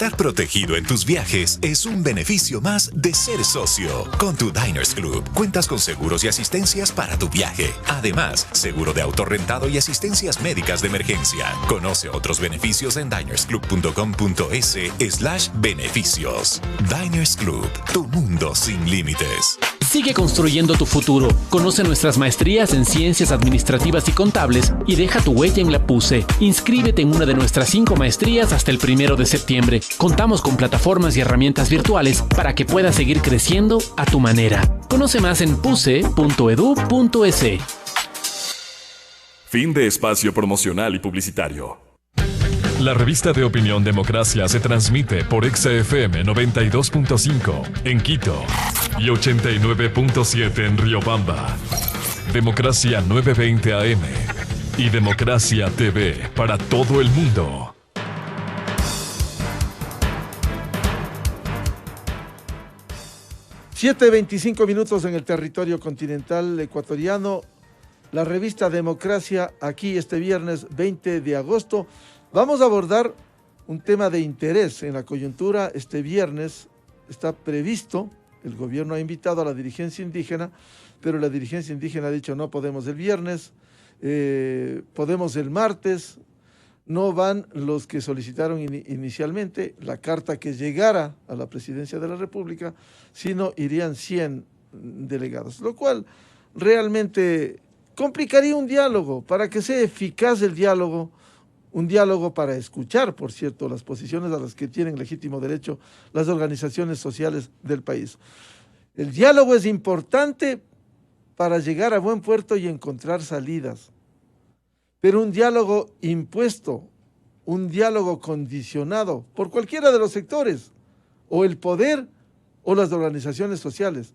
Estar protegido en tus viajes es un beneficio más de ser socio. Con tu Diners Club cuentas con seguros y asistencias para tu viaje. Además, seguro de auto rentado y asistencias médicas de emergencia. Conoce otros beneficios en dinersclub.com.es/beneficios. Diners Club, tu mundo sin límites. Sigue construyendo tu futuro. Conoce nuestras maestrías en Ciencias Administrativas y Contables y deja tu huella en la PUCE. Inscríbete en una de nuestras 5 maestrías hasta el 1 de septiembre. Contamos con plataformas y herramientas virtuales para que puedas seguir creciendo a tu manera. Conoce más en puce.edu.es. Fin de espacio promocional y publicitario. La revista de opinión Democracia se transmite por XFM 92.5 en Quito y 89.7 en Riobamba. Democracia 920 AM y Democracia TV para todo el mundo. Siete 25 minutos en el territorio continental ecuatoriano. La revista Democracia aquí este viernes 20 de agosto. Vamos a abordar un tema de interés en la coyuntura. Este viernes está previsto, el gobierno ha invitado a la dirigencia indígena, pero la dirigencia indígena ha dicho no podemos el viernes, podemos el martes. No van los que solicitaron inicialmente la carta que llegara a la presidencia de la República, sino irían 100 delegados, lo cual realmente complicaría un diálogo. Para que sea eficaz el diálogo, un diálogo para escuchar, por cierto, las posiciones a las que tienen legítimo derecho las organizaciones sociales del país. El diálogo es importante para llegar a buen puerto y encontrar salidas. Pero un diálogo impuesto, un diálogo condicionado por cualquiera de los sectores, o el poder o las organizaciones sociales.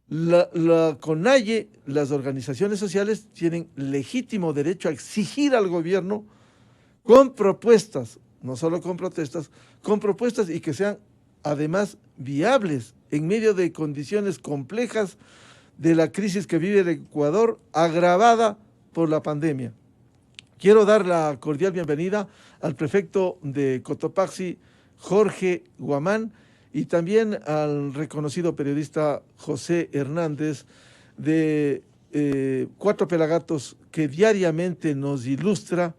La CONAIE, las organizaciones sociales tienen legítimo derecho a exigir al gobierno con propuestas, no solo con protestas, con propuestas y que sean además viables en medio de condiciones complejas de la crisis que vive el Ecuador, agravada por la pandemia. Quiero dar la cordial bienvenida al prefecto de Cotopaxi, Jorge Guamán, y también al reconocido periodista José Hernández de Cuatro Pelagatos, que diariamente nos ilustra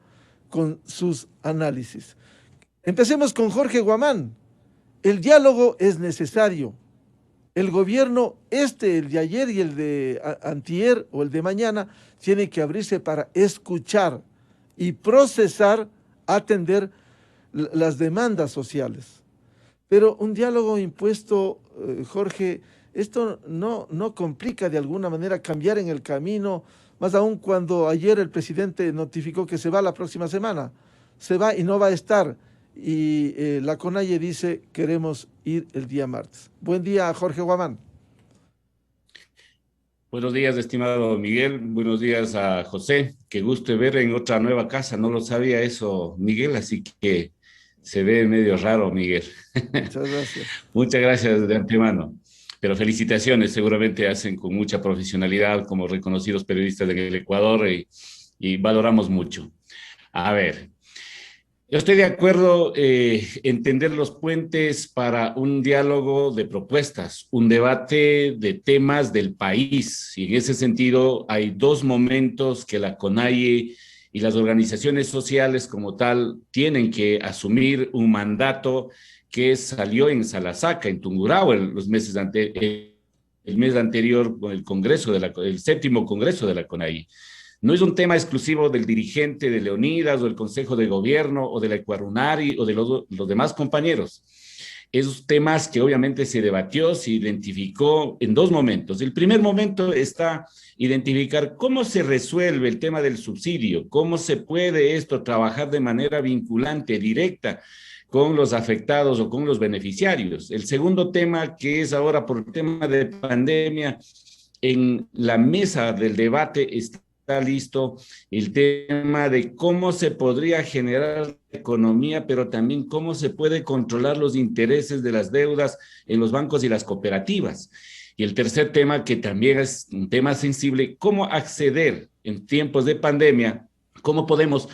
con sus análisis. Empecemos con Jorge Guamán. El diálogo es necesario. El gobierno, el de ayer y el de antier o el de mañana, tiene que abrirse para escuchar y procesar, atender las demandas sociales. Pero un diálogo impuesto, Jorge, esto no complica de alguna manera cambiar en el camino, más aún cuando ayer el presidente notificó que se va la próxima semana. Se va y no va a estar. Y la CONAIE dice, queremos ir el día martes. Buen día, Jorge Guamán. Buenos días, estimado Miguel. Buenos días a José. Qué gusto ver en otra nueva casa. No lo sabía eso, Miguel, así que se ve medio raro, Miguel. Muchas gracias. Muchas gracias de antemano. Pero felicitaciones, seguramente hacen con mucha profesionalidad como reconocidos periodistas en el Ecuador y valoramos mucho. A ver, yo estoy de acuerdo en tender los puentes para un diálogo de propuestas, un debate de temas del país. Y en ese sentido hay dos momentos que la CONAIE y las organizaciones sociales como tal tienen que asumir un mandato que salió en Salasaca, en Tungurahua, el mes anterior con el Congreso el séptimo Congreso de la CONAIE. No es un tema exclusivo del dirigente de Leonidas o del Consejo de Gobierno o de la Ecuarunari o de los demás compañeros. Esos temas que obviamente se debatió, se identificó en dos momentos. El primer momento está identificar cómo se resuelve el tema del subsidio, cómo se puede esto trabajar de manera vinculante, directa, con los afectados o con los beneficiarios. El segundo tema, que es ahora por el tema de pandemia, en la mesa del debate está listo el tema de cómo se podría generar economía, pero también cómo se puede controlar los intereses de las deudas en los bancos y las cooperativas. Y el tercer tema, que también es un tema sensible, cómo acceder en tiempos de pandemia, cómo podemos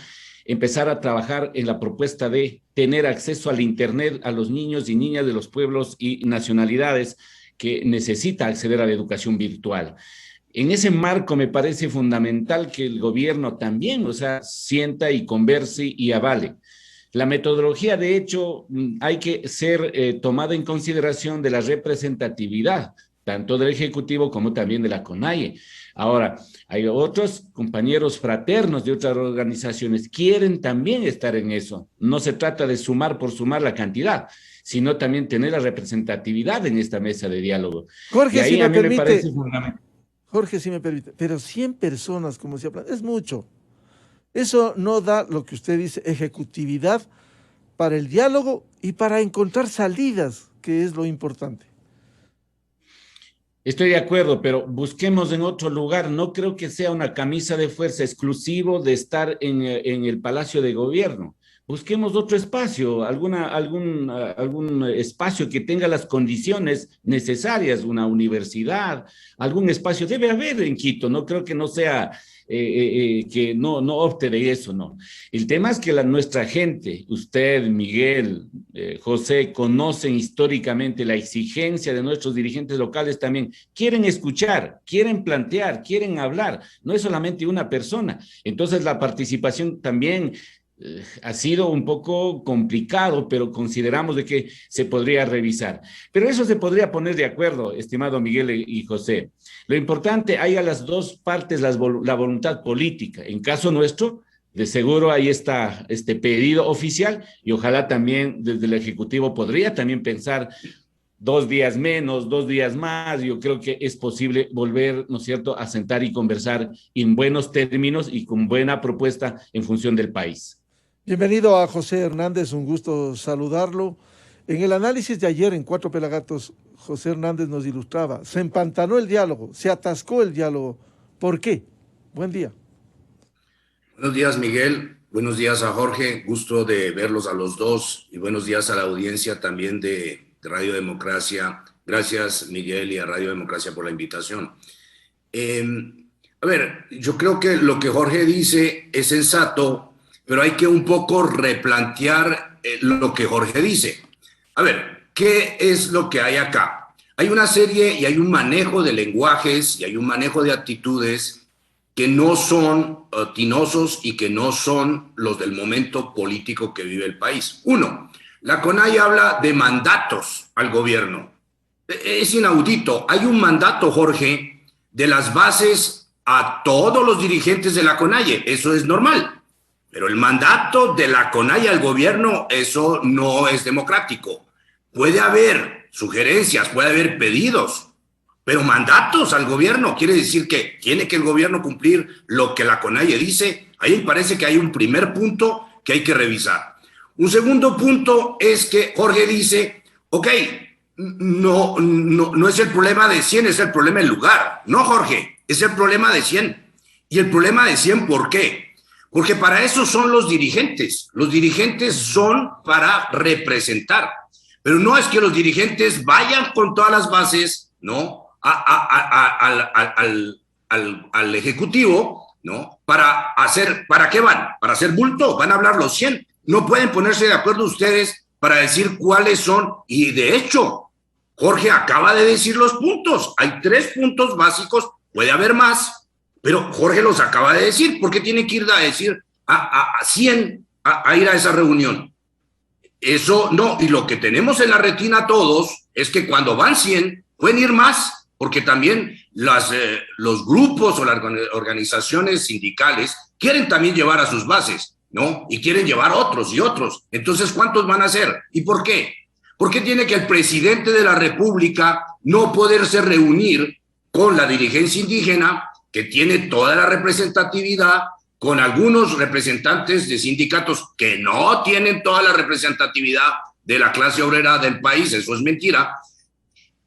empezar a trabajar en la propuesta de tener acceso al Internet a los niños y niñas de los pueblos y nacionalidades que necesitan acceder a la educación virtual. En ese marco me parece fundamental que el gobierno también, sienta y converse y avale. La metodología, de hecho, hay que ser tomada en consideración de la representatividad, tanto del Ejecutivo como también de la CONAIE. Ahora, hay otros compañeros fraternos de otras organizaciones que quieren también estar en eso. No se trata de sumar por sumar la cantidad, sino también tener la representatividad en esta mesa de diálogo. Jorge, si me parece fundamental. Jorge, si me permite, pero 100 personas, como se habla, es mucho. Eso no da lo que usted dice, ejecutividad para el diálogo y para encontrar salidas, que es lo importante. Estoy de acuerdo, pero busquemos en otro lugar. No creo que sea una camisa de fuerza exclusivo de estar en el Palacio de Gobierno. Busquemos otro espacio, algún espacio que tenga las condiciones necesarias, una universidad, algún espacio. Debe haber en Quito, no creo que no sea, que no opte de eso, no. El tema es que nuestra gente, usted, Miguel, José, conocen históricamente la exigencia de nuestros dirigentes locales también. Quieren escuchar, quieren plantear, quieren hablar. No es solamente una persona. Entonces la participación también ha sido un poco complicado, pero consideramos de que se podría revisar. Pero eso se podría poner de acuerdo, estimado Miguel y José. Lo importante, hay a las dos partes la voluntad política. En caso nuestro, de seguro ahí está este pedido oficial y ojalá también desde el Ejecutivo podría también pensar 2 días menos, 2 días más. Yo creo que es posible volver, ¿no es cierto?, a sentar y conversar en buenos términos y con buena propuesta en función del país. Bienvenido a José Hernández, un gusto saludarlo. En el análisis de ayer en Cuatro Pelagatos, José Hernández nos ilustraba, se empantanó el diálogo, se atascó el diálogo. ¿Por qué? Buen día. Buenos días, Miguel. Buenos días a Jorge. Gusto de verlos a los dos. Y buenos días a la audiencia también de Radio Democracia. Gracias, Miguel, y a Radio Democracia por la invitación. A ver, yo creo que lo que Jorge dice es sensato, pero hay que un poco replantear lo que Jorge dice. A ver, ¿qué es lo que hay acá? Hay una serie y hay un manejo de lenguajes y hay un manejo de actitudes que no son tinosos y que no son los del momento político que vive el país. Uno, la CONAIE habla de mandatos al gobierno. Es inaudito. Hay un mandato, Jorge, de las bases a todos los dirigentes de la CONAIE. Eso es normal. Pero el mandato de la CONAIE al gobierno, eso no es democrático. Puede haber sugerencias, puede haber pedidos, pero mandatos al gobierno quiere decir que tiene que el gobierno cumplir lo que la CONAIE dice. Ahí me parece que hay un primer punto que hay que revisar. Un segundo punto es que Jorge dice, ok, no es el problema de 100, es el problema del lugar. No, Jorge, es el problema de 100. Y el problema de 100, ¿por qué? Porque para eso son los dirigentes. Los dirigentes son para representar. Pero no es que los dirigentes vayan con todas las bases, ¿no?, al Ejecutivo, ¿no? ¿Para qué van? ¿Para hacer bulto? Van a hablar los 100. No pueden ponerse de acuerdo ustedes para decir cuáles son. Y de hecho, Jorge acaba de decir los puntos. Hay 3 puntos básicos, puede haber más. Pero Jorge los acaba de decir. ¿Por qué tiene que ir a decir a 100 a ir a esa reunión? Eso no. Y lo que tenemos en la retina todos es que cuando van 100, pueden ir más, porque también los grupos o las organizaciones sindicales quieren también llevar a sus bases, ¿no? Y quieren llevar otros y otros. Entonces, ¿cuántos van a ser? ¿Y por qué? ¿Por qué tiene que el presidente de la República no poderse reunir con la dirigencia indígena, que tiene toda la representatividad, con algunos representantes de sindicatos que no tienen toda la representatividad de la clase obrera del país? Eso es mentira.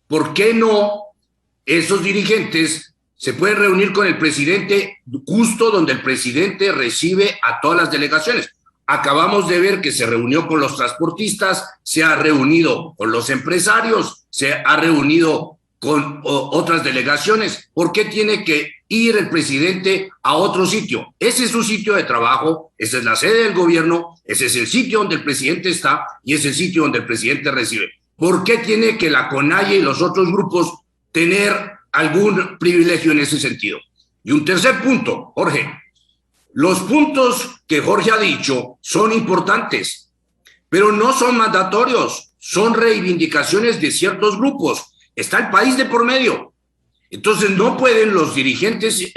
¿Por qué no esos dirigentes se pueden reunir con el presidente justo donde el presidente recibe a todas las delegaciones? Acabamos de ver que se reunió con los transportistas, se ha reunido con los empresarios, se ha reunido con otras delegaciones. ¿Por qué tiene que ir el presidente a otro sitio. Ese es su sitio de trabajo, esa es la sede del gobierno, ese es el sitio donde el presidente está y es el sitio donde el presidente recibe. ¿Por qué tiene que la CONAIE y los otros grupos tener algún privilegio en ese sentido? Y un tercer punto, Jorge. Los puntos que Jorge ha dicho son importantes, pero no son mandatorios, son reivindicaciones de ciertos grupos. Está el país de por medio. Entonces no pueden los dirigentes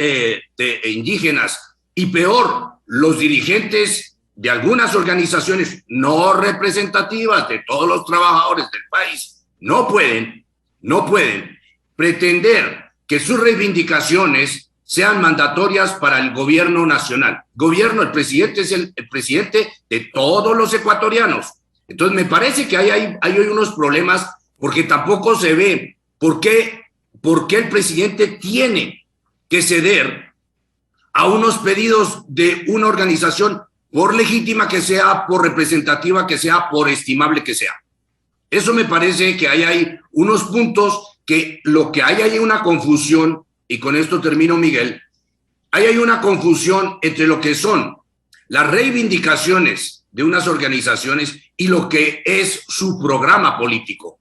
indígenas y peor, los dirigentes de algunas organizaciones no representativas de todos los trabajadores del país, no pueden pretender que sus reivindicaciones sean mandatorias para el gobierno nacional. El presidente es el presidente de todos los ecuatorianos. Entonces me parece que hay unos problemas porque tampoco se ve por qué el presidente tiene que ceder a unos pedidos de una organización, por legítima que sea, por representativa que sea, por estimable que sea. Eso me parece que hay unos puntos que lo que hay una confusión, y con esto termino, Miguel, hay una confusión entre lo que son las reivindicaciones de unas organizaciones y lo que es su programa político.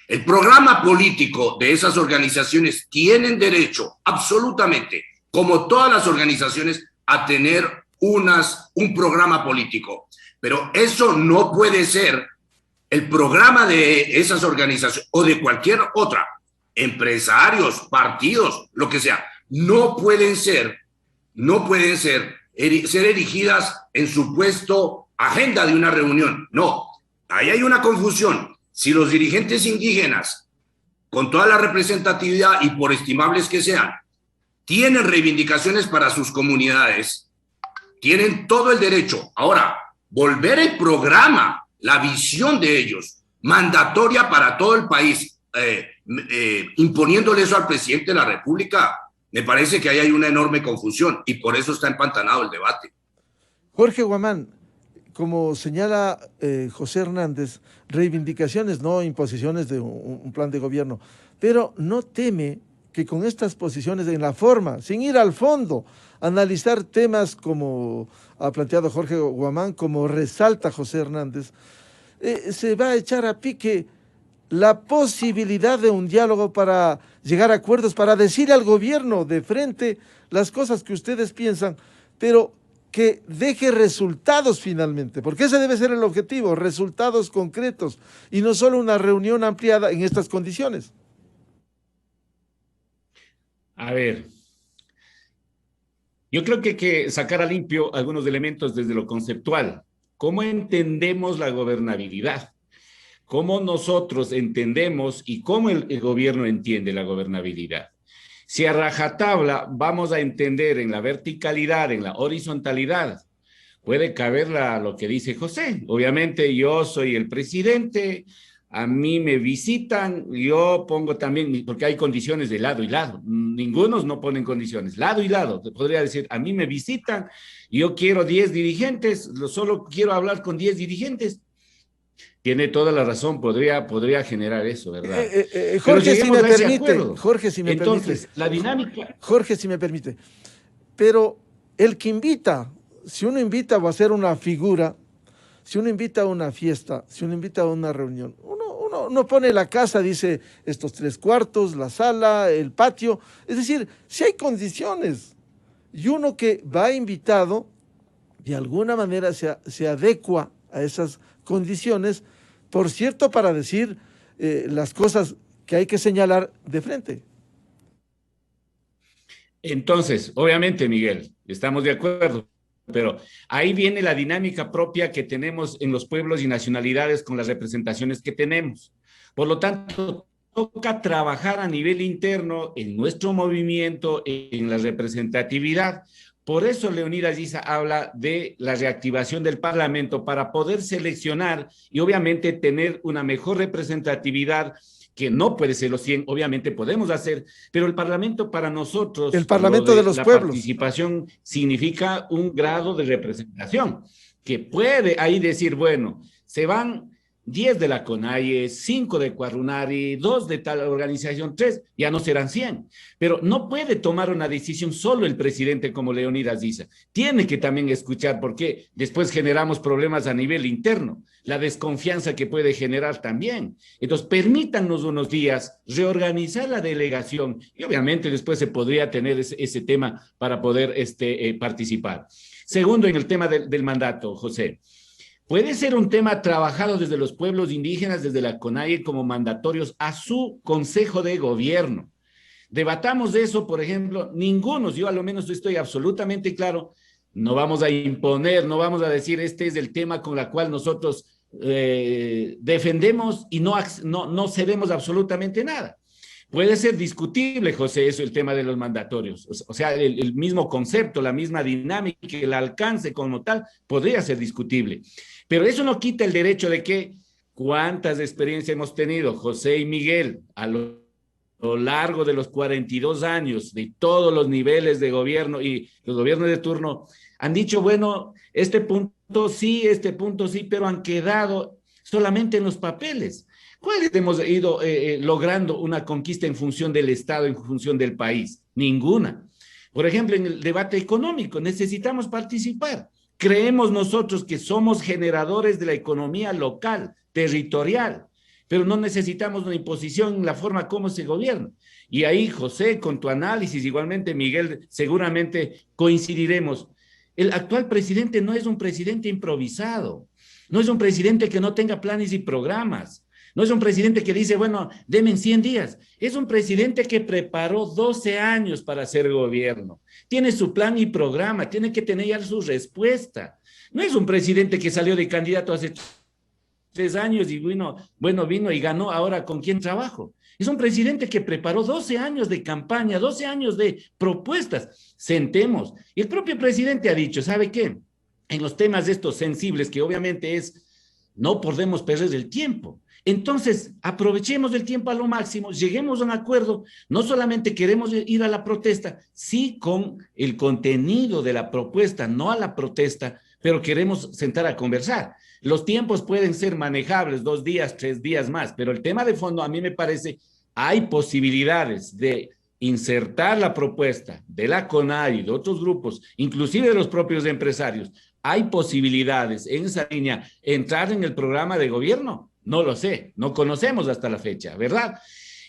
El programa político de esas organizaciones tienen derecho, absolutamente, como todas las organizaciones, a tener un programa político. Pero eso no puede ser el programa de esas organizaciones o de cualquier otra, empresarios, partidos, lo que sea, no pueden ser erigidas en supuesto agenda de una reunión. No, ahí hay una confusión. Si los dirigentes indígenas, con toda la representatividad y por estimables que sean, tienen reivindicaciones para sus comunidades, tienen todo el derecho. Ahora, volver el programa, la visión de ellos, mandatoria para todo el país, imponiéndole eso al presidente de la República, me parece que ahí hay una enorme confusión y por eso está empantanado el debate. Jorge Guamán, como señala José Hernández, reivindicaciones, no imposiciones de un plan de gobierno, pero no teme que con estas posiciones en la forma, sin ir al fondo, analizar temas como ha planteado Jorge Guamán, como resalta José Hernández, se va a echar a pique la posibilidad de un diálogo para llegar a acuerdos, para decir al gobierno de frente las cosas que ustedes piensan, pero que deje resultados finalmente, porque ese debe ser el objetivo, resultados concretos, y no solo una reunión ampliada en estas condiciones. A ver, yo creo que hay que sacar a limpio algunos elementos desde lo conceptual. ¿Cómo entendemos la gobernabilidad? ¿Cómo nosotros entendemos y cómo el gobierno entiende la gobernabilidad? Si a rajatabla vamos a entender en la verticalidad, en la horizontalidad, puede caber lo que dice José. Obviamente yo soy el presidente, a mí me visitan, yo pongo también, porque hay condiciones de lado y lado, ningunos no ponen condiciones, lado y lado, podría decir, a mí me visitan, yo quiero 10 dirigentes, solo quiero hablar con 10 dirigentes. Tiene toda la razón, podría generar eso, ¿verdad? Jorge, si me permite. Jorge, si me Entonces, permite. la dinámica... Jorge, si me permite. Pero el que invita, si uno invita a hacer una figura, si uno invita a una fiesta, si uno invita a una reunión, uno pone la casa, dice estos 3 cuartos, la sala, el patio. Es decir, si hay condiciones. Y uno que va invitado, de alguna manera se adecua a esas condiciones, por cierto, para decir las cosas que hay que señalar de frente. Entonces, obviamente, Miguel, estamos de acuerdo, pero ahí viene la dinámica propia que tenemos en los pueblos y nacionalidades con las representaciones que tenemos. Por lo tanto, toca trabajar a nivel interno en nuestro movimiento, en la representatividad. Por eso Leonidas Giza habla de la reactivación del Parlamento para poder seleccionar y obviamente tener una mejor representatividad, que no puede ser los 100, obviamente podemos hacer, pero el Parlamento para nosotros, el Parlamento de los pueblos, la participación significa un grado de representación, que puede ahí decir, bueno, se van 10 de la CONAIE, 5 de Cuarunari, 2 de tal organización, 3, ya no serán 100. Pero no puede tomar una decisión solo el presidente como Leonidas dice. Tiene que también escuchar, porque después generamos problemas a nivel interno, la desconfianza que puede generar también. Entonces, permítanos unos días reorganizar la delegación y obviamente después se podría tener ese tema para poder participar. Segundo, en el tema del mandato, José. Puede ser un tema trabajado desde los pueblos indígenas, desde la CONAIE, como mandatorios a su Consejo de Gobierno. Debatamos de eso, por ejemplo, ninguno, yo a lo menos estoy absolutamente claro, no vamos a imponer, no vamos a decir este es el tema con el cual nosotros defendemos y no cedemos absolutamente nada. Puede ser discutible, José, eso, el tema de los mandatorios. O sea, el mismo concepto, la misma dinámica, el alcance como tal, podría ser discutible. Pero eso no quita el derecho de que cuántas experiencias hemos tenido, José y Miguel, a lo largo de los 42 años, de todos los niveles de gobierno y los gobiernos de turno, han dicho, bueno, este punto sí, pero han quedado solamente en los papeles. ¿Cuáles hemos ido logrando una conquista en función del Estado, en función del país? Ninguna. Por ejemplo, en el debate económico necesitamos participar. Creemos nosotros que somos generadores de la economía local, territorial, pero no necesitamos una imposición en la forma como se gobierna. Y ahí, José, con tu análisis, igualmente Miguel, seguramente coincidiremos. El actual presidente no es un presidente improvisado, no es un presidente que no tenga planes y programas. No es un presidente que dice, bueno, denme 100 días. Es un presidente que preparó 12 años para hacer gobierno. Tiene su plan y programa, tiene que tener ya su respuesta. No es un presidente que salió de candidato hace 3 años y vino y ganó ahora con quién trabajo. Es un presidente que preparó 12 años de campaña, 12 años de propuestas. Sentemos. Y el propio presidente ha dicho, ¿sabe qué? En los temas estos sensibles, que obviamente no podemos perder el tiempo. Entonces, aprovechemos el tiempo a lo máximo, lleguemos a un acuerdo, no solamente queremos ir a la protesta, sí con el contenido de la propuesta, no a la protesta, pero queremos sentar a conversar. Los tiempos pueden ser manejables, 2 días, 3 días más, pero el tema de fondo a mí me parece, hay posibilidades de insertar la propuesta de la CONAIE y de otros grupos, inclusive de los propios empresarios, hay posibilidades en esa línea, entrar en el programa de gobierno. No lo sé, no conocemos hasta la fecha, ¿verdad?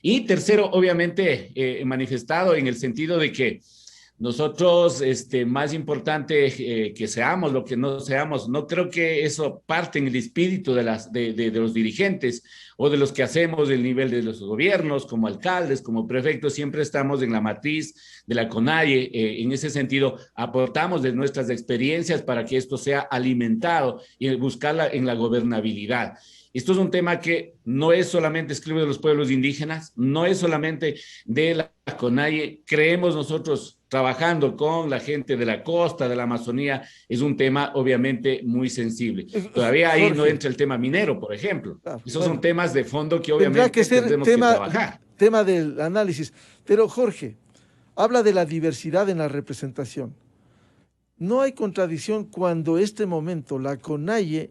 Y tercero, obviamente, manifestado en el sentido de que nosotros, más importante que seamos lo que no seamos, no creo que eso parte en el espíritu de los dirigentes o de los que hacemos el nivel de los gobiernos, como alcaldes, como prefectos, siempre estamos en la matriz de la CONAIE. En ese sentido, aportamos de nuestras experiencias para que esto sea alimentado y buscarla en la gobernabilidad. Esto es un tema que no es solamente exclusivo de los pueblos indígenas, no es solamente de la CONAIE. Creemos nosotros, trabajando con la gente de la costa, de la Amazonía, es un tema obviamente muy sensible. Todavía ahí no entra el tema minero, por ejemplo. Esos son temas de fondo que obviamente tendremos que trabajar. Tema del análisis. Pero Jorge, habla de la diversidad en la representación. No hay contradicción cuando este momento la CONAIE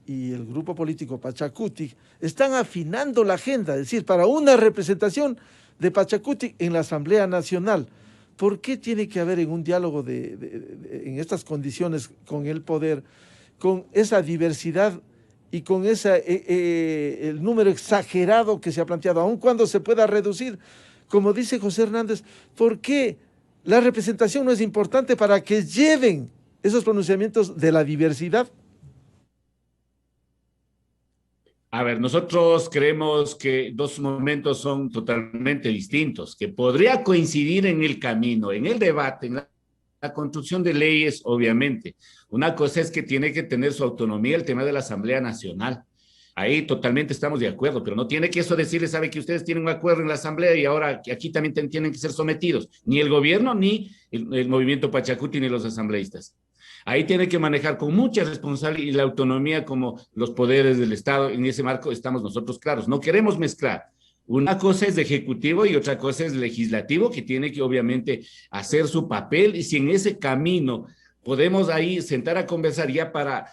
y el grupo político Pachacutic están afinando la agenda, es decir, para una representación de Pachacutic en la Asamblea Nacional. ¿Por qué tiene que haber en un diálogo en estas condiciones con el poder, con esa diversidad y con el número exagerado que se ha planteado, aun cuando se pueda reducir? Como dice José Hernández, ¿por qué la representación no es importante para que lleven esos pronunciamientos de la diversidad? A ver, nosotros creemos que 2 momentos son totalmente distintos, que podría coincidir en el camino, en el debate, en la construcción de leyes, obviamente. Una cosa es que tiene que tener su autonomía el tema de la Asamblea Nacional. Ahí totalmente estamos de acuerdo, pero no tiene que eso decirle, sabe que ustedes tienen un acuerdo en la Asamblea y ahora aquí también tienen que ser sometidos, ni el gobierno, ni el movimiento Pachacuti, ni los asambleístas. Ahí tiene que manejar con mucha responsabilidad y la autonomía como los poderes del Estado. En ese marco estamos nosotros claros. No queremos mezclar. Una cosa es de ejecutivo y otra cosa es legislativo, que tiene que obviamente hacer su papel. Y si en ese camino podemos ahí sentar a conversar ya para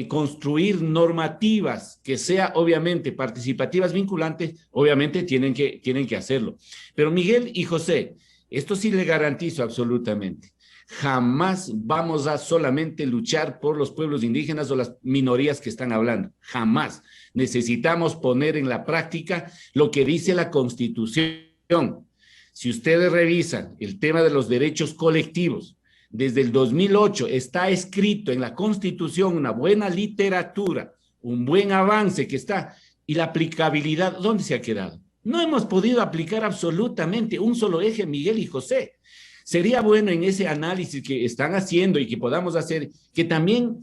construir normativas que sea obviamente participativas, vinculantes, obviamente tienen que hacerlo. Pero Miguel y José, esto sí le garantizo absolutamente. Jamás vamos a solamente luchar por los pueblos indígenas o las minorías que están hablando. Jamás. Necesitamos poner en la práctica lo que dice la Constitución. Si ustedes revisan el tema de los derechos colectivos, desde el 2008 está escrito en la Constitución una buena literatura, un buen avance que está, y la aplicabilidad, ¿dónde se ha quedado? No hemos podido aplicar absolutamente un solo eje, Miguel y José. Sería bueno en ese análisis que están haciendo y que podamos hacer, que también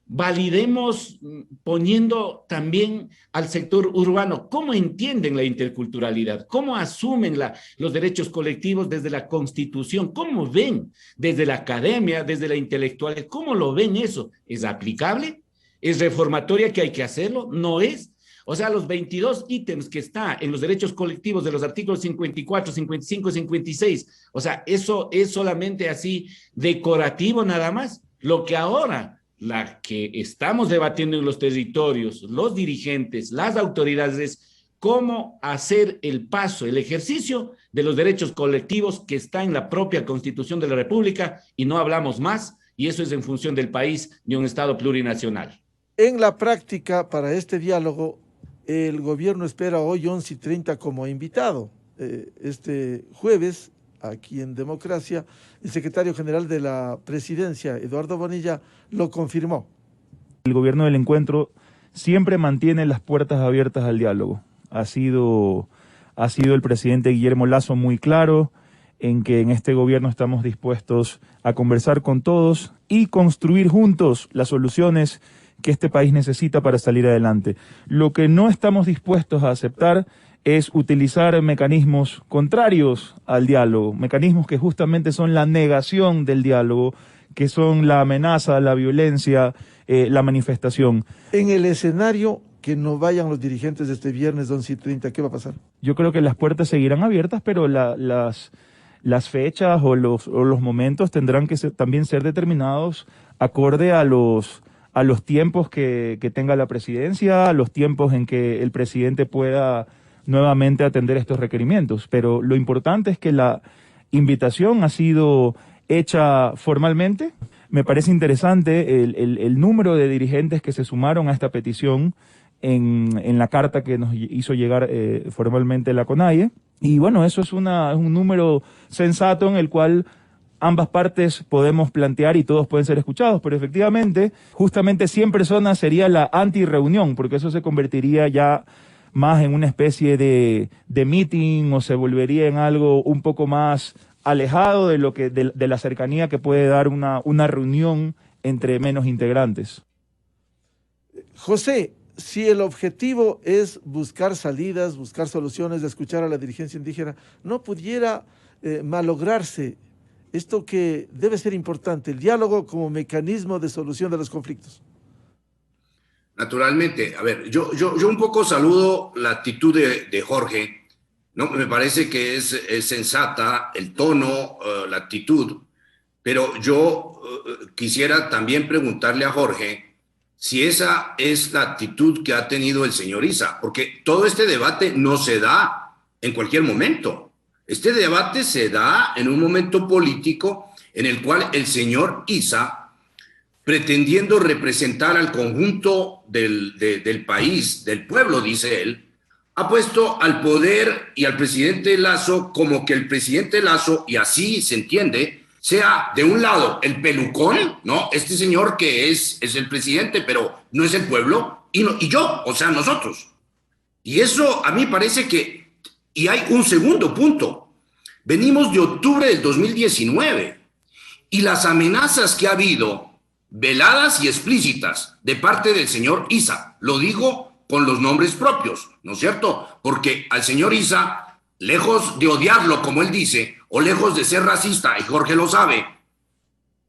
validemos poniendo también al sector urbano cómo entienden la interculturalidad, cómo asumen los derechos colectivos desde la Constitución, cómo ven desde la academia, desde la intelectual, cómo lo ven eso. ¿Es aplicable? ¿Es reformatoria que hay que hacerlo? ¿No es? O sea, los 22 ítems que está en los derechos colectivos de los artículos 54, 55 y 56, o sea, eso es solamente así decorativo nada más. Lo que ahora, la que estamos debatiendo en los territorios, los dirigentes, las autoridades, es cómo hacer el paso, el ejercicio de los derechos colectivos que está en la propia Constitución de la República, y no hablamos más, y eso es en función del país de un Estado plurinacional. En la práctica, para este diálogo, el gobierno espera hoy 11:30 como invitado. Este jueves, aquí en Democracia, el secretario general de la presidencia, Eduardo Bonilla, lo confirmó. El gobierno del encuentro siempre mantiene las puertas abiertas al diálogo. Ha sido el presidente Guillermo Lasso muy claro en que en este gobierno estamos dispuestos a conversar con todos y construir juntos las soluciones que este país necesita para salir adelante. Lo que no estamos dispuestos a aceptar es utilizar mecanismos contrarios al diálogo, mecanismos que justamente son la negación del diálogo, que son la amenaza, la violencia, la manifestación. En el escenario que no vayan los dirigentes de este viernes 11:30, ¿qué va a pasar? Yo creo que las puertas seguirán abiertas, pero las fechas o los momentos tendrán que también ser determinados acorde a los tiempos que tenga la presidencia, a los tiempos en que el presidente pueda nuevamente atender estos requerimientos. Pero lo importante es que la invitación ha sido hecha formalmente. Me parece interesante el número de dirigentes que se sumaron a esta petición en la carta que nos hizo llegar formalmente la CONAIE. Y bueno, eso es un número sensato en el cual ambas partes podemos plantear y todos pueden ser escuchados, pero efectivamente, justamente 100 personas sería la anti-reunión, porque eso se convertiría ya más en una especie de meeting o se volvería en algo un poco más alejado de la cercanía que puede dar una reunión entre menos integrantes. José, si el objetivo es buscar salidas, buscar soluciones, de escuchar a la dirigencia indígena, ¿no pudiera malograrse esto que debe ser importante, el diálogo como mecanismo de solución de los conflictos? Naturalmente, a ver, yo un poco saludo la actitud de Jorge, ¿no? Me parece que es sensata el tono, la actitud, pero yo quisiera también preguntarle a Jorge si esa es la actitud que ha tenido el señor Issa, porque todo este debate no se da en cualquier momento. Este debate se da en un momento político en el cual el señor Issa, pretendiendo representar al conjunto del país, del pueblo, dice él, ha puesto al poder y al presidente Lasso como que el presidente Lasso, y así se entiende, sea de un lado el pelucón, ¿no? Este señor que es el presidente, pero no es el pueblo, y yo, o sea, nosotros. Y eso a mí parece que... Y hay un segundo punto. Venimos de octubre del 2019 y las amenazas que ha habido, veladas y explícitas, de parte del señor Issa, lo digo con los nombres propios, ¿no es cierto? Porque al señor Issa, lejos de odiarlo, como él dice, o lejos de ser racista, y Jorge lo sabe,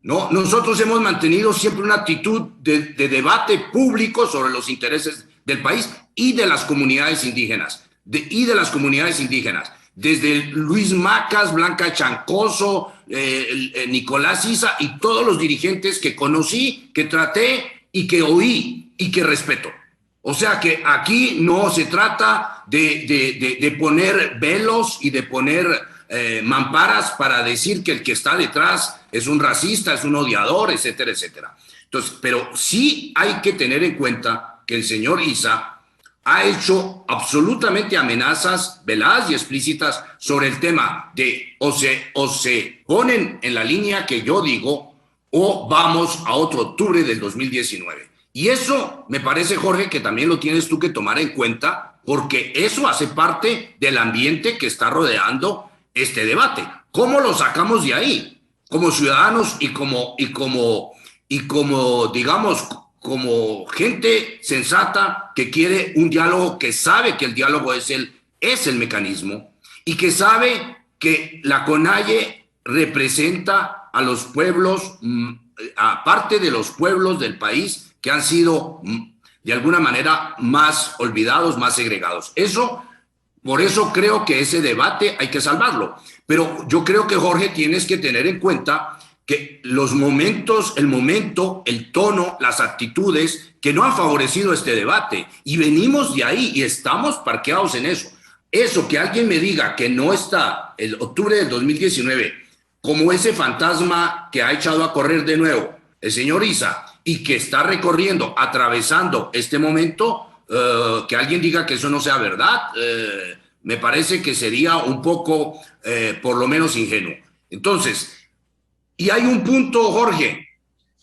¿no? Nosotros hemos mantenido siempre una actitud de debate público sobre los intereses del país y de las comunidades indígenas. Desde Luis Macas, Blanca Chancoso, Nicolás Issa y todos los dirigentes que conocí, que traté y que oí y que respeto. O sea que aquí no se trata de poner velos y de poner mamparas para decir que el que está detrás es un racista, es un odiador, etcétera, etcétera. Entonces, pero sí hay que tener en cuenta que el señor Issa ha hecho absolutamente amenazas veladas y explícitas sobre el tema de o se ponen en la línea que yo digo o vamos a otro octubre del 2019. Y eso me parece, Jorge, que también lo tienes tú que tomar en cuenta, porque eso hace parte del ambiente que está rodeando este debate. ¿Cómo lo sacamos de ahí? Como ciudadanos y como digamos, como gente sensata que quiere un diálogo, que sabe que el diálogo es el mecanismo y que sabe que la CONAIE representa a los pueblos, aparte de los pueblos del país que han sido de alguna manera más olvidados, más segregados. Por eso creo que ese debate hay que salvarlo. Pero yo creo que, Jorge, tienes que tener en cuenta que los momentos, el momento, el tono, las actitudes que no han favorecido este debate. Y venimos de ahí y estamos parqueados en eso. Eso que alguien me diga que no está el octubre del 2019 como ese fantasma que ha echado a correr de nuevo el señor Issa y que está recorriendo, atravesando este momento, que alguien diga que eso no sea verdad, me parece que sería un poco, por lo menos, ingenuo. Entonces, y hay un punto, Jorge,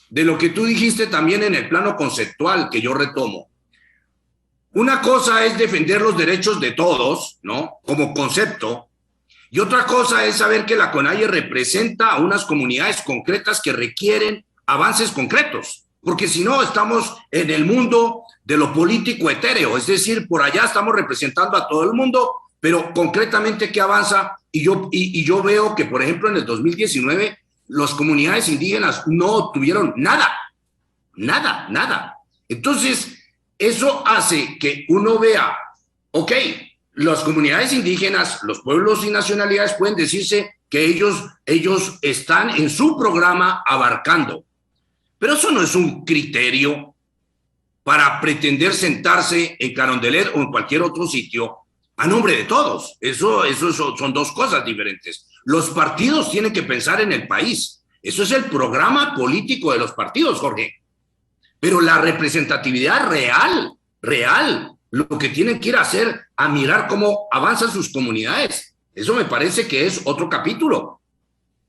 de lo que tú dijiste también en el plano conceptual, que yo retomo. Una cosa es defender los derechos de todos, ¿no? Como concepto, y otra cosa es saber que la CONAIE representa a unas comunidades concretas que requieren avances concretos, porque si no estamos en el mundo de lo político etéreo, es decir, por allá estamos representando a todo el mundo, pero concretamente ¿qué avanza? Y yo veo que, por ejemplo, en el 2019 las comunidades indígenas no obtuvieron nada. Entonces, eso hace que uno vea, ok, las comunidades indígenas, los pueblos y nacionalidades pueden decirse que ellos están en su programa abarcando. Pero eso no es un criterio para pretender sentarse en Carondelet o en cualquier otro sitio a nombre de todos. Eso son dos cosas diferentes. Los partidos tienen que pensar en el país. Eso es el programa político de los partidos, Jorge. Pero la representatividad real, lo que tienen que ir a hacer, a mirar cómo avanzan sus comunidades. Eso me parece que es otro capítulo.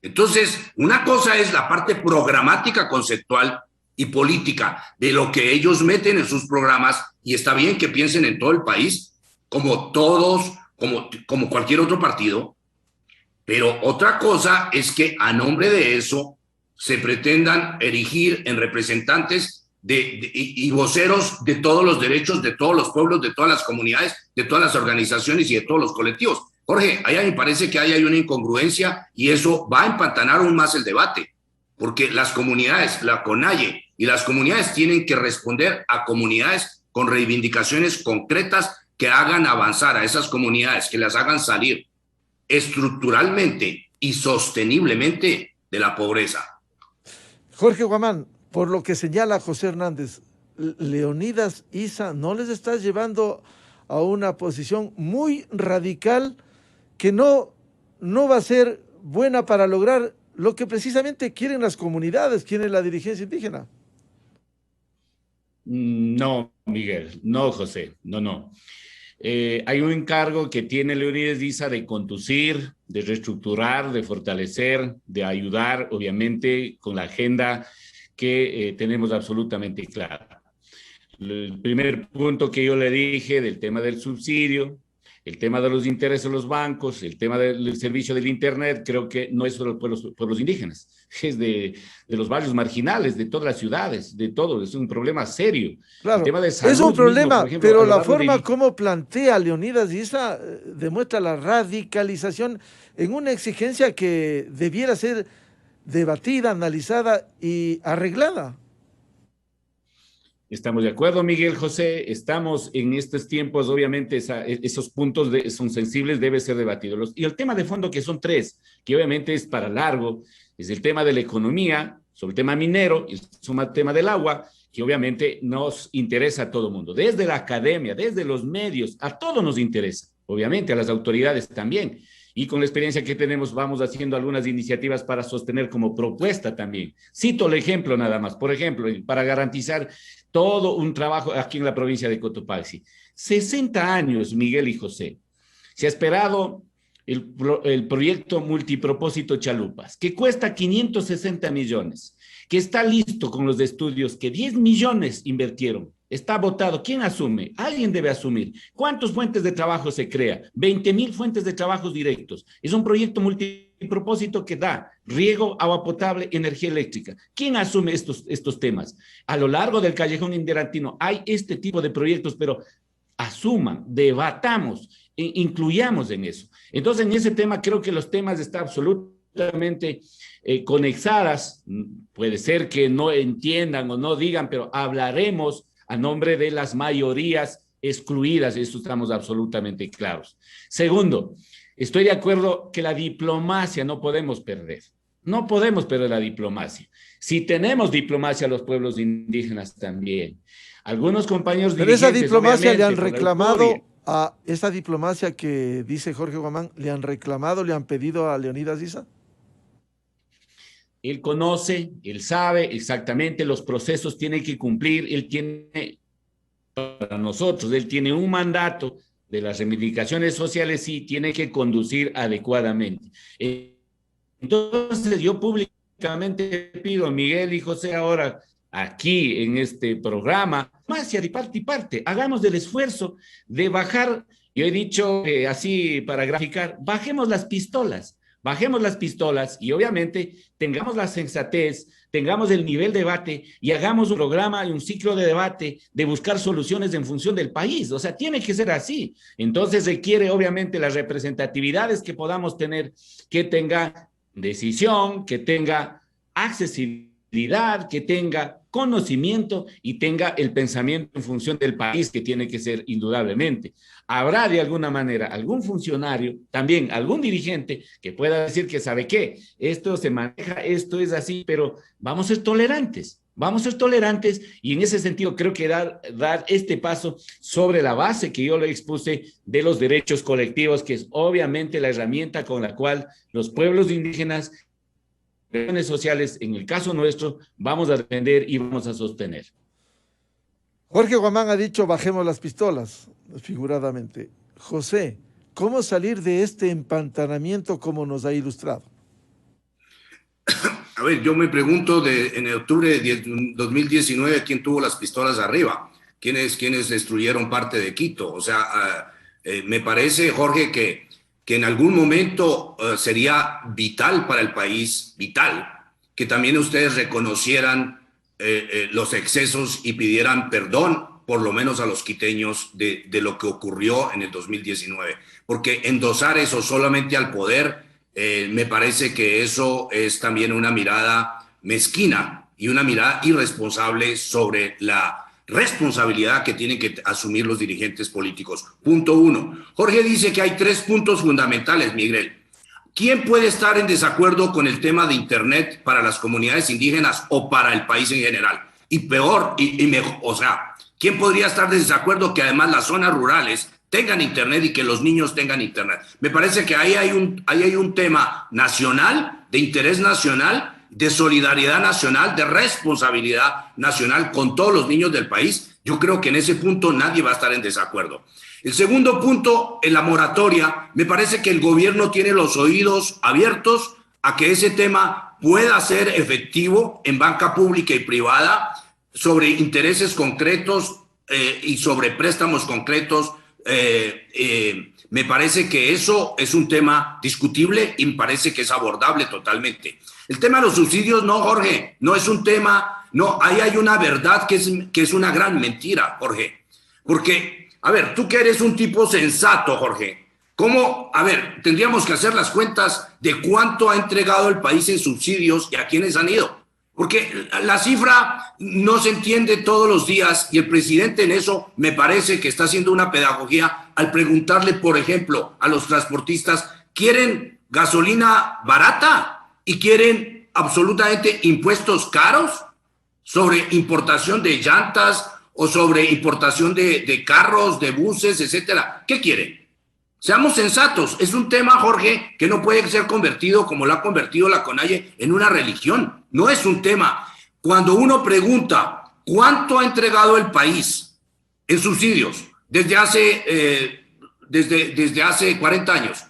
Entonces, una cosa es la parte programática, conceptual y política de lo que ellos meten en sus programas, y está bien que piensen en todo el país, como todos, como cualquier otro partido, pero otra cosa es que a nombre de eso se pretendan erigir en representantes y voceros de todos los derechos, de todos los pueblos, de todas las comunidades, de todas las organizaciones y de todos los colectivos. Jorge, allá me parece que hay una incongruencia y eso va a empantanar aún más el debate, porque las comunidades, la CONAIE y las comunidades tienen que responder a comunidades con reivindicaciones concretas que hagan avanzar a esas comunidades, que las hagan salir estructuralmente y sosteniblemente de la pobreza. Jorge Guamán, por lo que señala José Hernández, Leonidas Issa no les está llevando a una posición muy radical que no va a ser buena para lograr lo que precisamente quieren las comunidades, quieren la dirigencia indígena. No, Miguel, no, José, no. Hay un encargo que tiene Leonidas Issa de conducir, de reestructurar, de fortalecer, de ayudar, obviamente, con la agenda que tenemos absolutamente clara. El primer punto que yo le dije del tema del subsidio, el tema de los intereses de los bancos, el tema del servicio del Internet, creo que no es solo por los indígenas, es de los barrios marginales, de todas las ciudades, de todo, es un problema serio. Claro, el tema de salud es un problema, mismo, ejemplo, pero la forma como plantea Leonidas Issa demuestra la radicalización en una exigencia que debiera ser debatida, analizada y arreglada. Estamos de acuerdo, Miguel José. Estamos en estos tiempos, obviamente, esos puntos son sensibles, debe ser debatidos. Y el tema de fondo, que son tres, que obviamente es para largo, es el tema de la economía, sobre el tema minero, y el tema del agua, que obviamente nos interesa a todo el mundo, desde la academia, desde los medios, a todos nos interesa, obviamente a las autoridades también. Y con la experiencia que tenemos vamos haciendo algunas iniciativas para sostener como propuesta también. Cito el ejemplo nada más, por ejemplo, para garantizar todo un trabajo aquí en la provincia de Cotopaxi. 60 años, Miguel y José, se ha esperado el proyecto multipropósito Chalupas, que cuesta 560 millones, que está listo con los estudios, que 10 millones invirtieron, está votado. ¿Quién asume? Alguien debe asumir. ¿Cuántas fuentes de trabajo se crea? 20,000 fuentes de trabajo directos. Es un proyecto multipropósito que da riego, agua potable, energía eléctrica. ¿Quién asume estos temas? A lo largo del callejón inderantino hay este tipo de proyectos, pero asuman, debatamos, incluyamos en eso. Entonces, en ese tema creo que los temas están absolutamente conexadas. Puede ser que no entiendan o no digan, pero hablaremos a nombre de las mayorías excluidas, eso estamos absolutamente claros. Segundo, estoy de acuerdo que la diplomacia no podemos perder. No podemos perder la diplomacia. Si tenemos diplomacia, los pueblos indígenas también. Algunos compañeros pero esa diplomacia le han reclamado a esa diplomacia que dice Jorge Guamán, le han reclamado, le han pedido a Leonidas Issa. Él conoce, él sabe exactamente los procesos, tiene que cumplir, él tiene, para nosotros, él tiene un mandato de las reivindicaciones sociales y tiene que conducir adecuadamente. Entonces yo públicamente pido a Miguel y José ahora, aquí en este programa, más de parte y parte, hagamos el esfuerzo de bajar, yo he dicho así para graficar, bajemos las pistolas y obviamente tengamos la sensatez, tengamos el nivel de debate y hagamos un programa y un ciclo de debate de buscar soluciones en función del país. O sea, tiene que ser así. Entonces requiere obviamente las representatividades que podamos tener, que tenga decisión, que tenga accesibilidad, que tenga conocimiento y tenga el pensamiento en función del país, que tiene que ser indudablemente. Habrá de alguna manera algún funcionario, también algún dirigente que pueda decir que sabe qué, esto se maneja, esto es así, pero vamos a ser tolerantes y en ese sentido creo que dar este paso sobre la base que yo le expuse de los derechos colectivos, que es obviamente la herramienta con la cual los pueblos indígenas sociales, en el caso nuestro, vamos a defender y vamos a sostener. Jorge Guamán ha dicho bajemos las pistolas, figuradamente. José, ¿cómo salir de este empantanamiento como nos ha ilustrado? A ver, yo me pregunto en octubre de 2019 quién tuvo las pistolas arriba, quiénes destruyeron parte de Quito. O sea, me parece, Jorge, que en algún momento sería vital para el país, vital, que también ustedes reconocieran los excesos y pidieran perdón, por lo menos a los quiteños, de lo que ocurrió en el 2019. Porque endosar eso solamente al poder, me parece que eso es también una mirada mezquina y una mirada irresponsable sobre la responsabilidad que tienen que asumir los dirigentes políticos. Punto uno. Jorge dice que hay 3 puntos fundamentales, Miguel. ¿Quién puede estar en desacuerdo con el tema de Internet para las comunidades indígenas o para el país en general? Y peor, y mejor, o sea, ¿quién podría estar de desacuerdo que además las zonas rurales tengan Internet y que los niños tengan Internet? Me parece que ahí hay un tema nacional, de interés nacional, de solidaridad nacional, de responsabilidad nacional con todos los niños del país. Yo creo que en ese punto nadie va a estar en desacuerdo. El segundo punto, en la moratoria, me parece que el gobierno tiene los oídos abiertos a que ese tema pueda ser efectivo en banca pública y privada sobre intereses concretos y sobre préstamos concretos. Me parece que eso es un tema discutible y me parece que es abordable totalmente. El tema de los subsidios, no, Jorge, no es un tema, no, ahí hay una verdad que es una gran mentira, Jorge. Porque, a ver, tú que eres un tipo sensato, Jorge, ¿cómo? A ver, tendríamos que hacer las cuentas de cuánto ha entregado el país en subsidios y a quiénes han ido. Porque la cifra no se entiende todos los días y el presidente en eso me parece que está haciendo una pedagogía al preguntarle, por ejemplo, a los transportistas, ¿quieren gasolina barata y quieren absolutamente impuestos caros? O sobre importación de llantas o sobre importación de carros, de buses, etcétera. ¿Qué quiere? Seamos sensatos. Es un tema, Jorge, que no puede ser convertido, como lo ha convertido la CONAIE, en una religión. No es un tema. Cuando uno pregunta cuánto ha entregado el país en subsidios desde hace 40 años,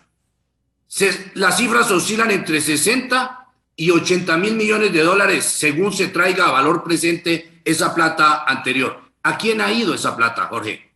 las cifras oscilan entre 60 y 80 mil millones de dólares según se traiga a valor presente esa plata anterior. ¿A quién ha ido esa plata, Jorge?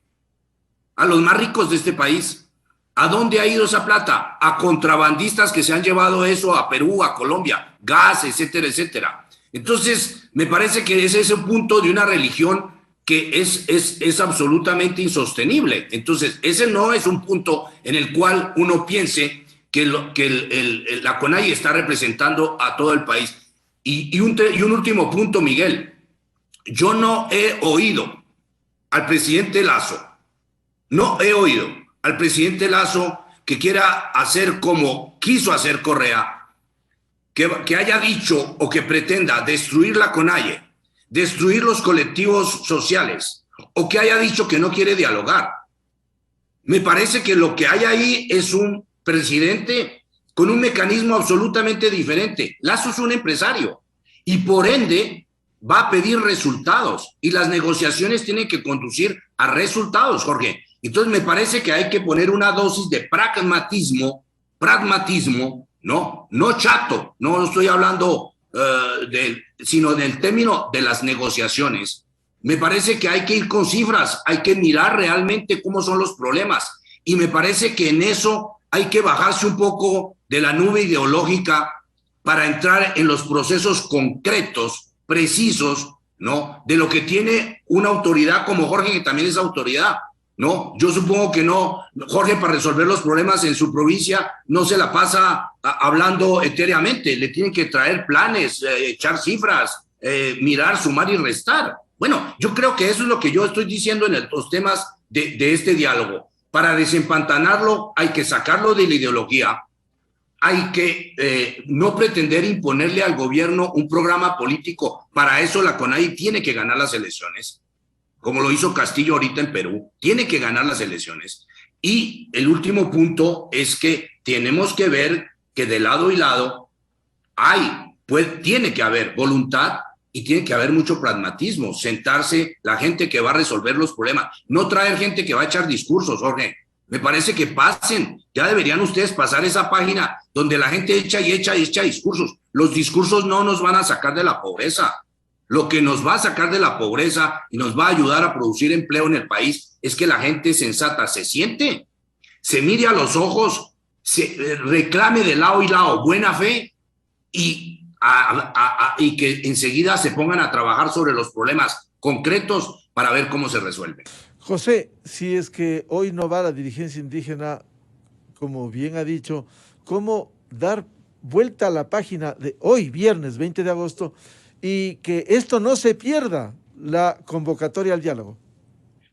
A los más ricos de este país. ¿A dónde ha ido esa plata? A contrabandistas que se han llevado eso a Perú, a Colombia, gas, etcétera, etcétera. Entonces, me parece que ese es un punto de una religión que es absolutamente insostenible. Entonces, ese no es un punto en el cual uno piense que la CONAIE está representando a todo el país. Y un último punto, Miguel. Yo no he oído al presidente Lasso, que quiera hacer como quiso hacer Correa, que haya dicho o que pretenda destruir la CONAIE, destruir los colectivos sociales, o que haya dicho que no quiere dialogar. Me parece que lo que hay ahí es un presidente con un mecanismo absolutamente diferente. Lasso es un empresario y por ende va a pedir resultados y las negociaciones tienen que conducir a resultados, Jorge. Entonces me parece que hay que poner una dosis de pragmatismo, no chato, no estoy hablando sino del término de las negociaciones. Me parece que hay que ir con cifras, hay que mirar realmente cómo son los problemas y me parece que en eso hay que bajarse un poco de la nube ideológica para entrar en los procesos concretos, precisos, ¿no? De lo que tiene una autoridad como Jorge, que también es autoridad, ¿no? Yo supongo que no, Jorge, para resolver los problemas en su provincia, no se la pasa hablando etéreamente, le tienen que traer planes, echar cifras, mirar, sumar y restar. Bueno, yo creo que eso es lo que yo estoy diciendo en los temas de este diálogo. Para desempantanarlo hay que sacarlo de la ideología, hay que no pretender imponerle al gobierno un programa político. Para eso la CONAIE tiene que ganar las elecciones, como lo hizo Castillo ahorita en Perú, tiene que ganar las elecciones. Y el último punto es que tenemos que ver que de lado y lado tiene que haber voluntad y tiene que haber mucho pragmatismo, sentarse la gente que va a resolver los problemas, no traer gente que va a echar discursos, Jorge. Me parece que ya deberían ustedes pasar esa página donde la gente echa discursos. Los discursos no nos van a sacar de la pobreza. Lo que nos va a sacar de la pobreza y nos va a ayudar a producir empleo en el país es que la gente sensata se siente, se mire a los ojos, se reclame de lado y lado buena fe y que enseguida se pongan a trabajar sobre los problemas concretos para ver cómo se resuelven. José, si es que hoy no va la dirigencia indígena, como bien ha dicho, ¿cómo dar vuelta a la página de hoy, viernes 20 de agosto, y que esto no se pierda, la convocatoria al diálogo?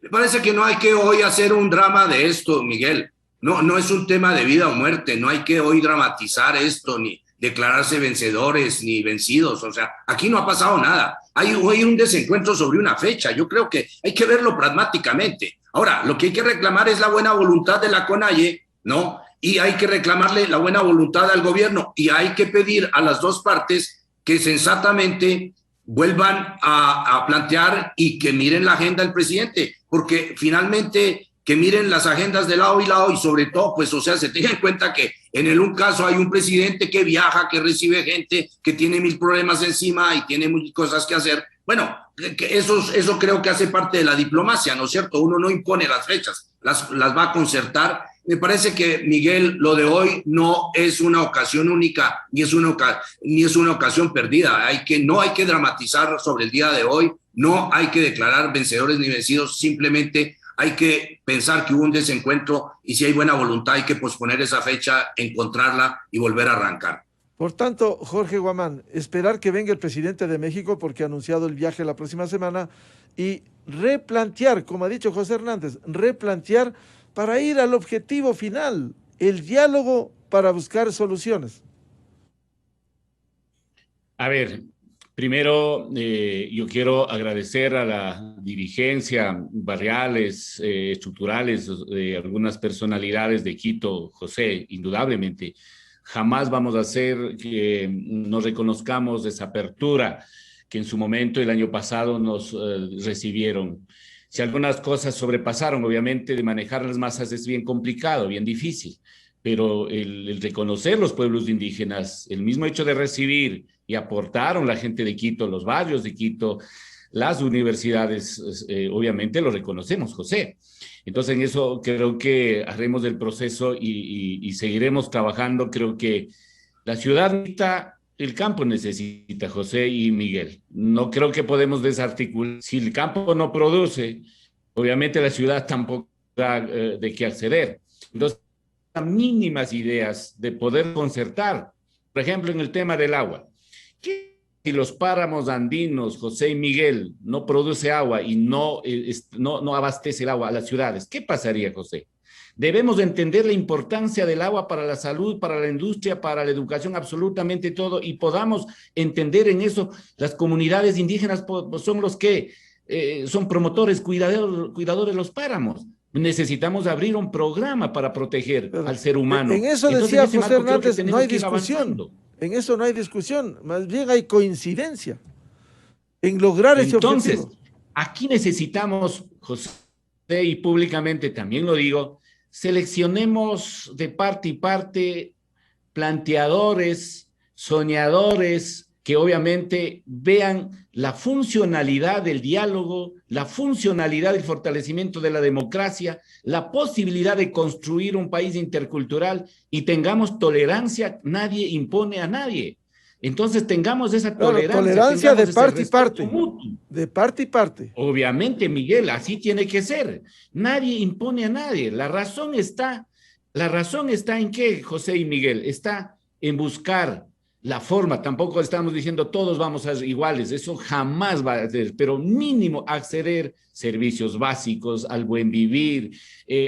Me parece que no hay que hoy hacer un drama de esto, Miguel. No es un tema de vida o muerte, no hay que hoy dramatizar esto, ni declararse vencedores ni vencidos. O sea, aquí no ha pasado nada. Hay un desencuentro sobre una fecha. Yo creo que hay que verlo pragmáticamente. Ahora, lo que hay que reclamar es la buena voluntad de la CONAIE, ¿no? Y hay que reclamarle la buena voluntad al gobierno y hay que pedir a las dos partes que sensatamente vuelvan a plantear y que miren la agenda del presidente, porque finalmente que miren las agendas de lado y lado y sobre todo, pues, o sea, se tenga en cuenta que en un caso hay un presidente que viaja, que recibe gente, que tiene 1000 problemas encima y tiene muchas cosas que hacer. Bueno, que eso creo que hace parte de la diplomacia, ¿no es cierto? Uno no impone las fechas, las va a concertar. Me parece que, Miguel, lo de hoy no es una ocasión única, ni es una ocasión perdida. No hay que dramatizar sobre el día de hoy, no hay que declarar vencedores ni vencidos, simplemente hay que pensar que hubo un desencuentro y si hay buena voluntad hay que posponer esa fecha, encontrarla y volver a arrancar. Por tanto, Jorge Guamán, esperar que venga el presidente de México porque ha anunciado el viaje la próxima semana y replantear, como ha dicho José Hernández, replantear para ir al objetivo final, el diálogo para buscar soluciones. A ver, Primero, yo quiero agradecer a la dirigencia barriales, estructurales, de algunas personalidades de Quito, José, indudablemente. Jamás vamos a hacer que nos reconozcamos esa apertura que en su momento el año pasado nos recibieron. Si algunas cosas sobrepasaron, obviamente de manejar las masas es bien complicado, bien difícil, pero el reconocer los pueblos indígenas, el mismo hecho de recibir y aportaron la gente de Quito, los barrios de Quito, las universidades, obviamente lo reconocemos, José. Entonces en eso creo que haremos el proceso y seguiremos trabajando. Creo que la ciudad necesita, el campo necesita, José y Miguel. No creo que podemos desarticular. Si el campo no produce, obviamente la ciudad tampoco da de qué acceder. Entonces, mínimas ideas de poder concertar, por ejemplo, en el tema del agua. ¿Qué si los páramos andinos, José y Miguel, no produce agua y no abastece el agua a las ciudades? ¿Qué pasaría, José? Debemos entender la importancia del agua para la salud, para la industria, para la educación, absolutamente todo, y podamos entender en eso. Las comunidades indígenas son los que son promotores, cuidadores de los páramos. Necesitamos abrir un programa para proteger al ser humano. En eso decía José Hernández, no hay discusión. En eso no hay discusión, más bien hay coincidencia en lograr ese objetivo. Entonces, aquí necesitamos, José, y públicamente también lo digo, seleccionemos de parte y parte planteadores, soñadores, que obviamente vean la funcionalidad del diálogo, la funcionalidad del fortalecimiento de la democracia, la posibilidad de construir un país intercultural y tengamos tolerancia. Nadie impone a nadie. Entonces tengamos esa tolerancia. Tolerancia de parte y parte. Mutuo. De parte y parte. Obviamente, Miguel, así tiene que ser. Nadie impone a nadie. La razón está en qué, José y Miguel, está en buscar la forma. Tampoco estamos diciendo todos vamos a ser iguales, eso jamás va a ser, pero mínimo acceder servicios básicos, al buen vivir,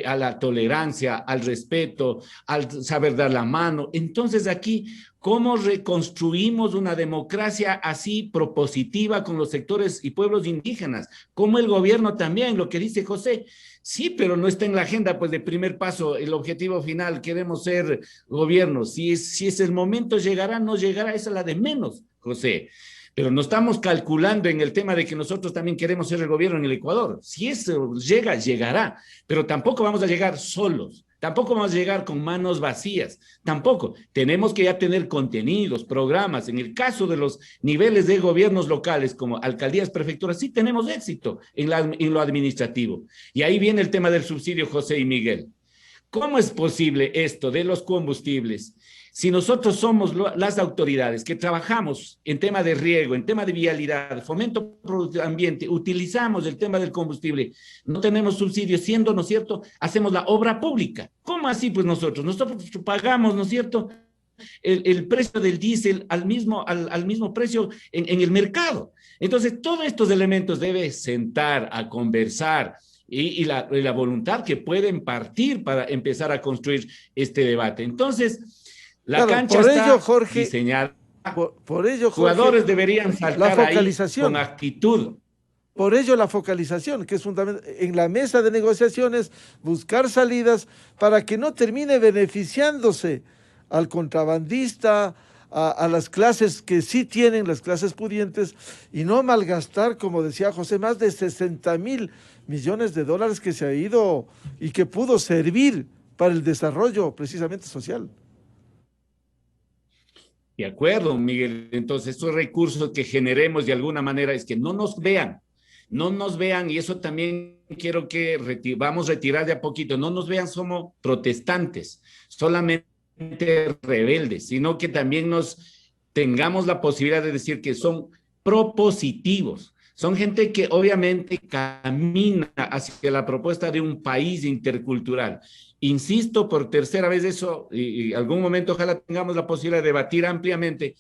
a la tolerancia, al respeto, al saber dar la mano. Entonces aquí, ¿cómo reconstruimos una democracia así propositiva con los sectores y pueblos indígenas? Como el gobierno también, lo que dice José. Sí, pero no está en la agenda, pues de primer paso, el objetivo final, queremos ser gobierno. Si es el momento, llegará, no llegará, esa es la de menos, José. Pero no estamos calculando en el tema de que nosotros también queremos ser el gobierno en el Ecuador. Si eso llega, llegará, pero tampoco vamos a llegar solos. Tampoco vamos a llegar con manos vacías, tampoco. Tenemos que ya tener contenidos, programas. En el caso de los niveles de gobiernos locales, como alcaldías, prefecturas, sí tenemos éxito en lo administrativo. Y ahí viene el tema del subsidio, José y Miguel. ¿Cómo es posible esto de los combustibles? Si nosotros somos las autoridades que trabajamos en tema de riego, en tema de vialidad, fomento ambiente, utilizamos el tema del combustible, no tenemos subsidios, siendo, ¿no es cierto?, hacemos la obra pública. ¿Cómo así? Pues nosotros pagamos, ¿no es cierto?, el precio del diésel al mismo precio en el mercado. Entonces, todos estos elementos debe sentar a conversar y la voluntad que pueden partir para empezar a construir este debate. Entonces, la cancha está diseñada. Por ello, Jorge, jugadores deberían saltar la focalización, ahí con actitud. Por ello la focalización, que es fundamental, en la mesa de negociaciones, buscar salidas para que no termine beneficiándose al contrabandista, a las clases que sí tienen, las clases pudientes, y no malgastar, como decía José, más de 60,000 millones de dólares que se ha ido y que pudo servir para el desarrollo precisamente social. De acuerdo, Miguel. Entonces, estos recursos que generemos de alguna manera es que no nos vean, y eso también quiero que vamos a retirar de a poquito, no nos vean somos protestantes, solamente rebeldes, sino que también tengamos la posibilidad de decir que son propositivos. Son gente que obviamente camina hacia la propuesta de un país intercultural. Insisto por tercera vez eso, y algún momento ojalá tengamos la posibilidad de debatir ampliamente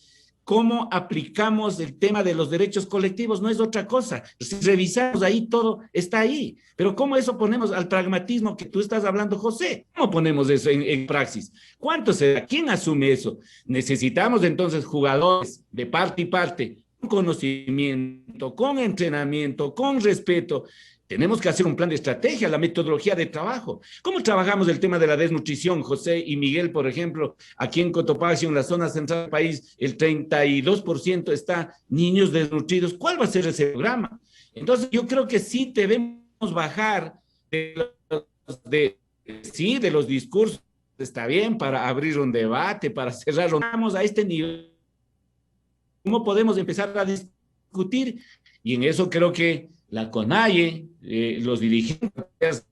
cómo aplicamos el tema de los derechos colectivos. No es otra cosa. Si revisamos ahí, todo está ahí. Pero ¿cómo eso ponemos al pragmatismo que tú estás hablando, José? ¿Cómo ponemos eso en praxis? ¿Cuánto será? ¿Quién asume eso? Necesitamos entonces jugadores de parte y parte, conocimiento, con entrenamiento, con respeto. Tenemos que hacer un plan de estrategia, la metodología de trabajo. ¿Cómo trabajamos el tema de la desnutrición, José y Miguel, por ejemplo? Aquí en Cotopaxi, en la zona central del país, el 32% está niños desnutridos. ¿Cuál va a ser ese programa? Entonces, yo creo que sí debemos bajar de los discursos. Está bien para abrir un debate, para cerrarlo. Vamos a este nivel. ¿Cómo podemos empezar a discutir? Y en eso creo que la CONAIE, los dirigentes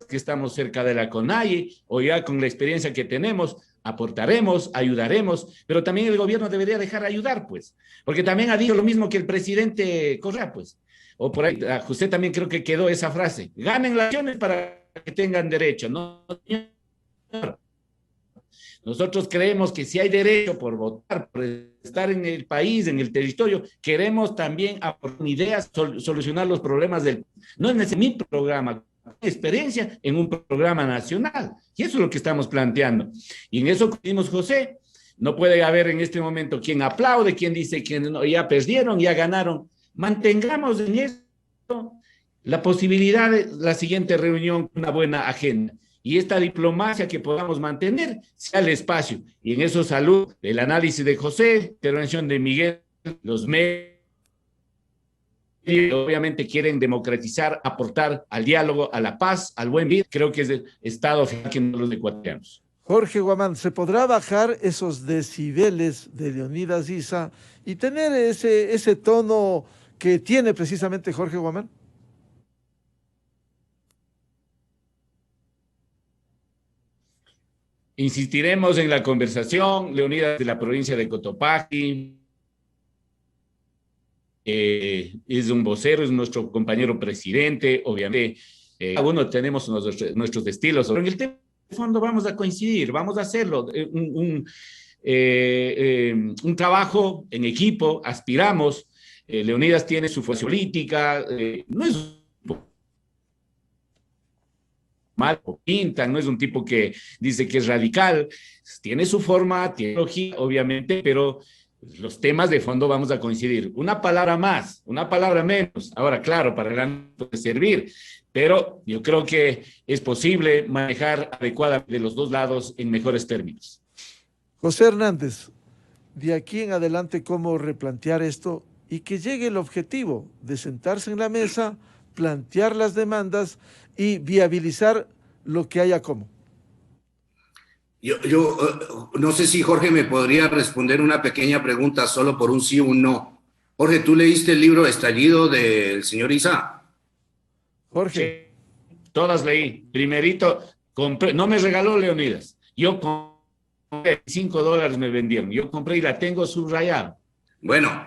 que estamos cerca de la CONAIE, o ya con la experiencia que tenemos, aportaremos, ayudaremos, pero también el gobierno debería dejar ayudar, pues, porque también ha dicho lo mismo que el presidente Correa, pues, o por ahí, a José también creo que quedó esa frase, ganen las elecciones para que tengan derecho, ¿no? Nosotros creemos que si hay derecho por votar, por estar en el país, en el territorio, queremos también aportar ideas, solucionar los problemas del... No es mi programa, experiencia en un programa nacional. Y eso es lo que estamos planteando. Y en eso coincidimos, José. No puede haber en este momento quien aplaude, quien dice que no, ya perdieron, ya ganaron. Mantengamos en esto la posibilidad de la siguiente reunión, una buena agenda. Y esta diplomacia que podamos mantener sea el espacio. Y en eso salud, el análisis de José, intervención de Miguel, los medios obviamente quieren democratizar, aportar al diálogo, a la paz, al buen vivir. Creo que es el estado final que los ecuatorianos. Jorge Guamán, ¿se podrá bajar esos decibeles de Leonidas Issa y tener ese tono que tiene precisamente Jorge Guamán? Insistiremos en la conversación. Leonidas de la provincia de Cotopaxi, es un vocero, es nuestro compañero presidente, obviamente. Cada uno tenemos nuestros estilos, pero en el tema de fondo vamos a coincidir, vamos a hacerlo. Un trabajo en equipo, aspiramos. Leonidas tiene su fuerza política, no es mal o pintan, no es un tipo que dice que es radical, tiene su forma, tiene ideología, obviamente, pero los temas de fondo vamos a coincidir. Una palabra más, una palabra menos. Ahora, claro, para el ámbito puede servir, pero yo creo que es posible manejar adecuadamente de los dos lados en mejores términos. José Hernández, de aquí en adelante, ¿cómo replantear esto y que llegue el objetivo de sentarse en la mesa, plantear las demandas y viabilizar lo que haya como? Yo no sé si Jorge me podría responder una pequeña pregunta solo por un sí o un no. Jorge, ¿tú leíste el libro Estallido del señor Issa? Jorge. Sí, todas leí. Primerito, compré, no me regaló Leonidas. Yo compré, $5 me vendieron. Yo compré y la tengo subrayada. Bueno,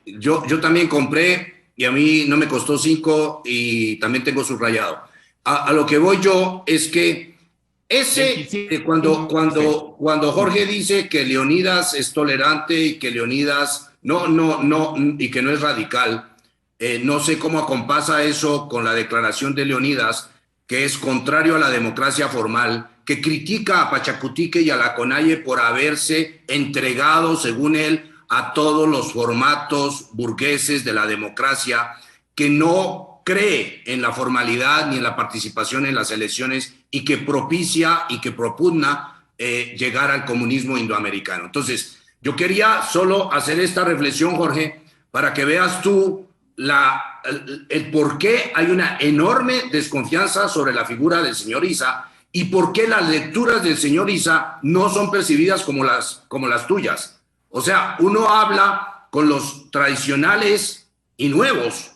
yo también compré y a mí no me costó 5 y también tengo subrayado. A lo que voy yo es que cuando Jorge dice que Leonidas es tolerante y que Leonidas y que no es radical, no sé cómo acompasa eso con la declaración de Leonidas, que es contrario a la democracia formal, que critica a Pachacutique y a la CONAIE por haberse entregado, según él, a todos los formatos burgueses de la democracia, que no cree en la formalidad ni en la participación en las elecciones y que propicia y que propugna llegar al comunismo indoamericano. Entonces, yo quería solo hacer esta reflexión, Jorge, para que veas tú el por qué hay una enorme desconfianza sobre la figura del señor Issa y por qué las lecturas del señor Issa no son percibidas como las tuyas. O sea, uno habla con los tradicionales y nuevos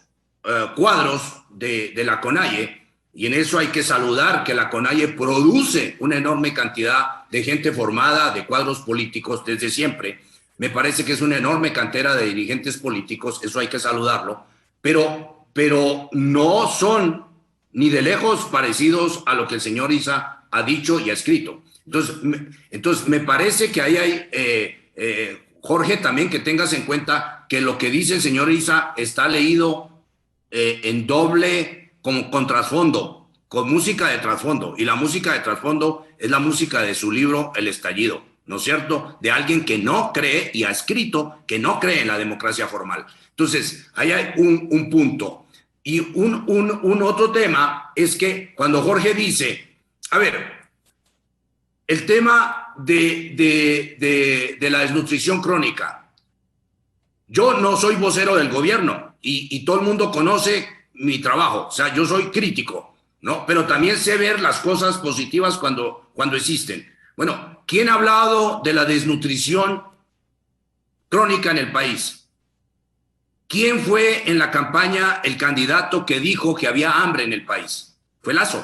cuadros de la CONAIE, y en eso hay que saludar que la CONAIE produce una enorme cantidad de gente formada, de cuadros políticos desde siempre. Me parece que es una enorme cantera de dirigentes políticos, eso hay que saludarlo, pero no son ni de lejos parecidos a lo que el señor Issa ha dicho y ha escrito. Entonces me parece que ahí hay, Jorge, también que tengas en cuenta que lo que dice el señor Issa está leído en doble, con trasfondo, con música de trasfondo, y la música de trasfondo es la música de su libro El Estallido. ¿no es cierto?, de alguien que no cree y ha escrito que no cree en la democracia formal. Entonces, ahí hay un punto. Y un otro tema es que cuando Jorge dice, a ver, el tema de la desnutrición crónica, yo no soy vocero del gobierno y todo el mundo conoce mi trabajo, o sea, yo soy crítico, ¿no? Pero también sé ver las cosas positivas cuando existen. Bueno, ¿quién ha hablado de la desnutrición crónica en el país? ¿Quién fue en la campaña el candidato que dijo que había hambre en el país? Fue Lazo.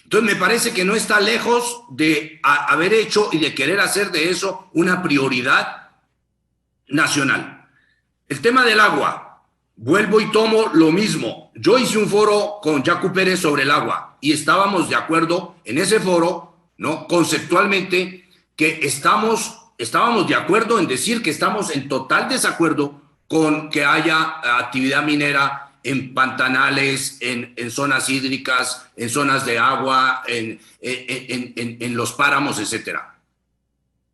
Entonces me parece que no está lejos de haber hecho y de querer hacer de eso una prioridad nacional. El tema del agua. Vuelvo y tomo lo mismo. Yo hice un foro con Yacu Pérez sobre el agua y estábamos de acuerdo en ese foro, ¿no?, conceptualmente, que estábamos de acuerdo en decir que estamos en total desacuerdo con que haya actividad minera en pantanales, en zonas hídricas, en zonas de agua, en los páramos, etcétera.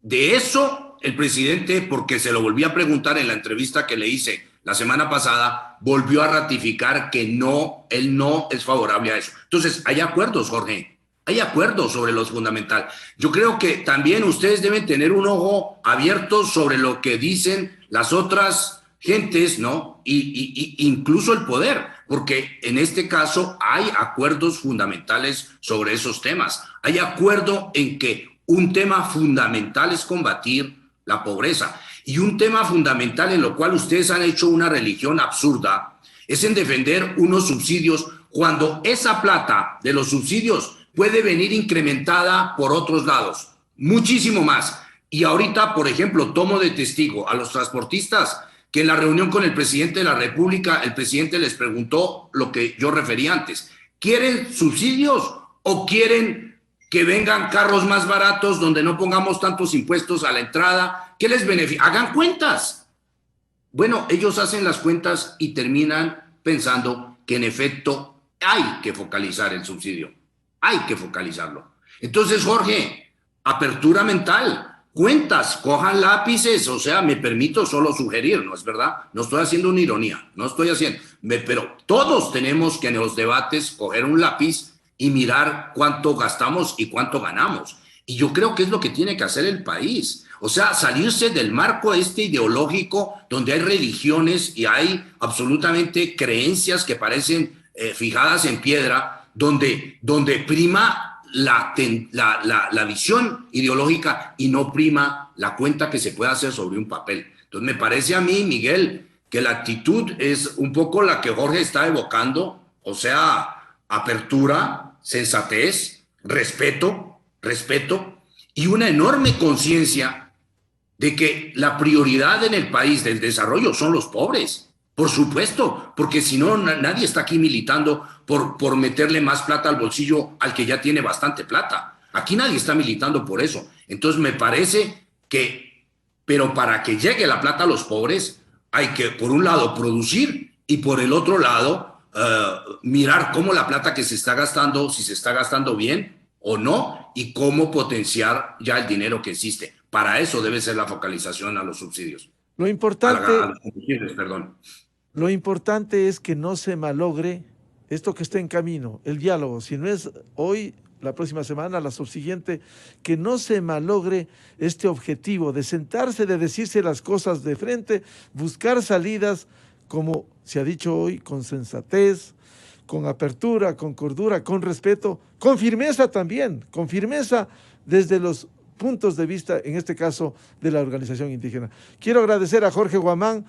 De eso, el presidente, porque se lo volví a preguntar en la entrevista que le hice la semana pasada, volvió a ratificar que no, él no es favorable a eso. Entonces, hay acuerdos, Jorge, hay acuerdos sobre lo fundamental. Yo creo que también ustedes deben tener un ojo abierto sobre lo que dicen las otras gentes, ¿no? Y incluso el poder, porque en este caso hay acuerdos fundamentales sobre esos temas. Hay acuerdo en que un tema fundamental es combatir la pobreza. Y un tema fundamental en lo cual ustedes han hecho una religión absurda es en defender unos subsidios cuando esa plata de los subsidios puede venir incrementada por otros lados, muchísimo más. Y ahorita, por ejemplo, tomo de testigo a los transportistas que en la reunión con el presidente de la República, el presidente les preguntó lo que yo referí antes. ¿Quieren subsidios o quieren que vengan carros más baratos donde no pongamos tantos impuestos a la entrada? ¿Qué les beneficia? Hagan cuentas. Bueno, ellos hacen las cuentas y terminan pensando que en efecto hay que focalizar el subsidio. Hay que focalizarlo. Entonces, Jorge, apertura mental. Cuentas, cojan lápices, o sea, me permito solo sugerir, ¿no es verdad? No estoy haciendo una ironía, no estoy haciendo, pero todos tenemos que en los debates coger un lápiz y mirar cuánto gastamos y cuánto ganamos. Y yo creo que es lo que tiene que hacer el país. O sea, salirse del marco ideológico donde hay religiones y hay absolutamente creencias que parecen fijadas en piedra, donde prima la visión ideológica y no prima la cuenta que se puede hacer sobre un papel. Entonces me parece a mí, Miguel, que la actitud es un poco la que Jorge está evocando, o sea, apertura, sensatez, respeto y una enorme conciencia de que la prioridad en el país del desarrollo son los pobres. Por supuesto, porque si no, nadie está aquí militando por meterle más plata al bolsillo al que ya tiene bastante plata. Aquí nadie está militando por eso. Entonces me parece que, pero para que llegue la plata a los pobres, hay que, por un lado, producir y por el otro lado, mirar cómo la plata que se está gastando, si se está gastando bien o no, y cómo potenciar ya el dinero que existe. Para eso debe ser la focalización a los subsidios. Lo importante, a los combustibles, perdón. Lo importante es que no se malogre esto que está en camino, el diálogo. Si no es hoy, la próxima semana, la subsiguiente, que no se malogre este objetivo de sentarse, de decirse las cosas de frente, buscar salidas, como se ha dicho hoy, con sensatez, con apertura, con cordura, con respeto, con firmeza también, con firmeza desde los puntos de vista, en este caso, de la organización indígena. Quiero agradecer a Jorge Guamán,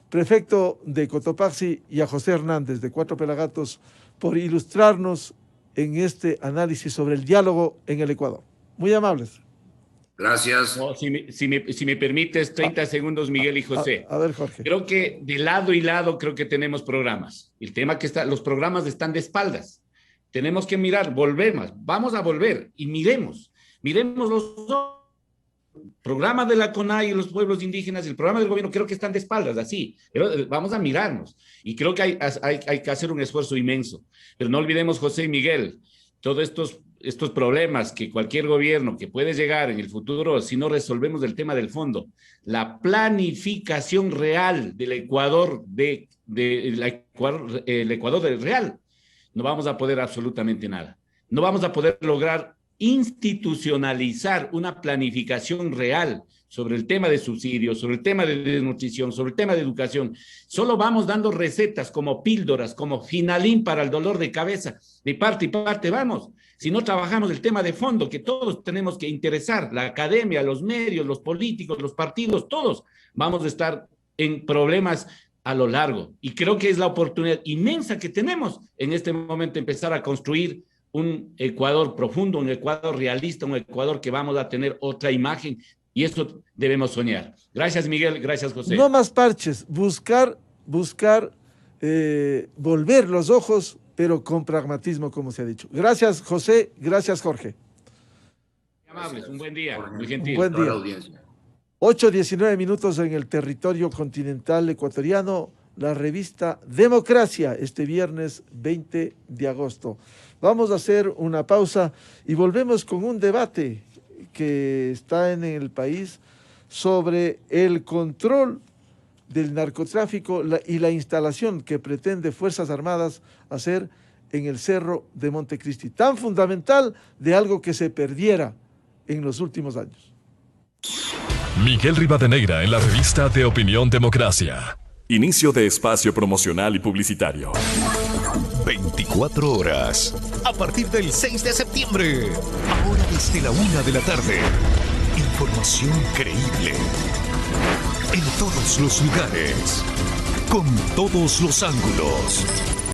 prefecto de Cotopaxi, y a José Hernández de Cuatro Pelagatos por ilustrarnos en este análisis sobre el diálogo en el Ecuador. Muy amables. Gracias. No, si me permites 30 segundos, Miguel y José. A ver, Jorge. Creo que de lado y lado creo que tenemos programas. El tema que los programas están de espaldas. Tenemos que mirar, volvemos, vamos a volver y miremos los dos. Programa de la CONAI y los pueblos indígenas, el programa del gobierno, creo que están de espaldas, así, pero vamos a mirarnos, y creo que hay que hacer un esfuerzo inmenso, pero no olvidemos, José y Miguel, todos estos estos problemas que cualquier gobierno que puede llegar en el futuro, si no resolvemos el tema del fondo, la planificación real del Ecuador, el Ecuador del real, no vamos a poder absolutamente nada. No vamos a poder lograr institucionalizar una planificación real sobre el tema de subsidios, sobre el tema de desnutrición, sobre el tema de educación. Solo vamos dando recetas como píldoras, como finalín para el dolor de cabeza. De parte y parte vamos. Si no trabajamos el tema de fondo, que todos tenemos que interesar, la academia, los medios, los políticos, los partidos, todos vamos a estar en problemas a lo largo. Y creo que es la oportunidad inmensa que tenemos en este momento empezar a construir un Ecuador profundo, un Ecuador realista, un Ecuador que vamos a tener otra imagen, y eso debemos soñar. Gracias, Miguel, gracias, José. No más parches, buscar volver los ojos, pero con pragmatismo, como se ha dicho. Gracias, José, gracias, Jorge. Amables, un buen día, muy gentil. Un buen día. 8:19 minutos en el territorio continental ecuatoriano, la revista Democracia, este viernes 20 de agosto. Vamos a hacer una pausa y volvemos con un debate que está en el país sobre el control del narcotráfico y la instalación que pretende Fuerzas Armadas hacer en el Cerro de Montecristi, tan fundamental de algo que se perdiera en los últimos años. Miguel Rivadeneira en la revista de Opinión Democracia. Inicio de espacio promocional y publicitario. 24 horas. A partir del 6 de septiembre. Ahora desde la 1 de la tarde. Información creíble. En todos los lugares. Con todos los ángulos.